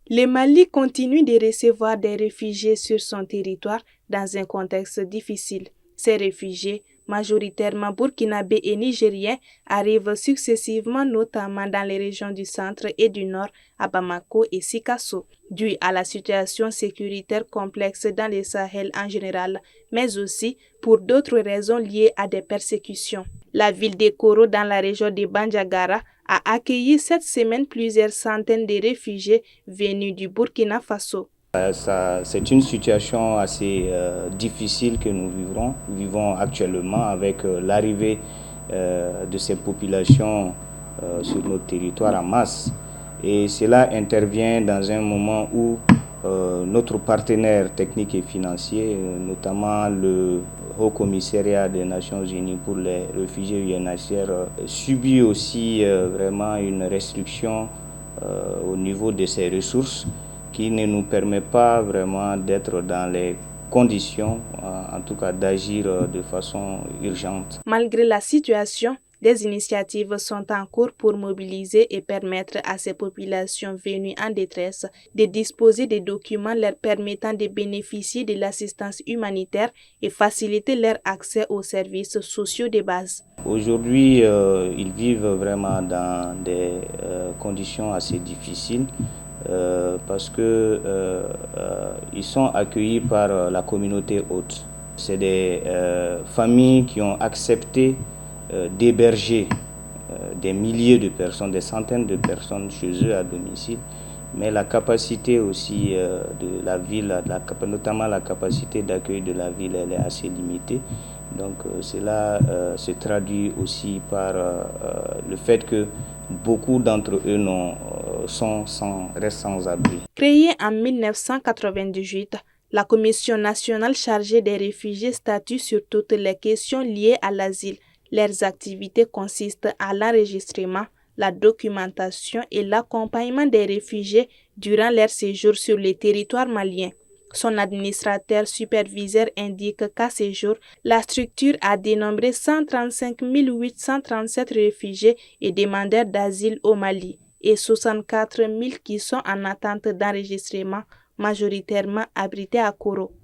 Le Mali continue de recevoir des réfugiés sur son territoire dans un contexte difficile. Ces réfugiés, majoritairement burkinabés et nigériens, arrivent successivement notamment dans les régions du centre et du nord, à Bamako et Sikasso, dû à la situation sécuritaire complexe dans le Sahel en général, mais aussi pour d'autres raisons liées à des persécutions. La ville de Koro, dans la région de Bandiagara, a accueilli cette semaine plusieurs centaines de réfugiés venus du Burkina Faso. C'est une situation assez difficile que nous vivons actuellement avec l'arrivée de ces populations sur notre territoire en masse. Et cela intervient dans un moment où notre partenaire technique et financier, notamment le Haut Commissariat des Nations Unies pour les réfugiés UNHCR, subit aussi vraiment une restriction au niveau de ses ressources qui ne nous permet pas vraiment d'être dans les conditions, en tout cas d'agir de façon urgente. Malgré la situation, des initiatives sont en cours pour mobiliser et permettre à ces populations venues en détresse de disposer de documents leur permettant de bénéficier de l'assistance humanitaire et faciliter leur accès aux services sociaux de base. Aujourd'hui, ils vivent vraiment dans des conditions assez difficiles parce que ils sont accueillis par la communauté hôte. C'est des familles qui ont accepté d'héberger des milliers de personnes, des centaines de personnes chez eux à domicile. Mais la capacité aussi de la ville, notamment la capacité d'accueil de la ville, elle est assez limitée. Donc cela se traduit aussi par le fait que beaucoup d'entre eux restent sans abri. Créée en 1998, la Commission nationale chargée des réfugiés statue sur toutes les questions liées à l'asile. Leurs activités consistent à l'enregistrement, la documentation et l'accompagnement des réfugiés durant leur séjour sur le territoire malien. Son administrateur superviseur indique qu'à ce jour, la structure a dénombré 135 837 réfugiés et demandeurs d'asile au Mali et 64 000 qui sont en attente d'enregistrement, majoritairement abrités à Koro.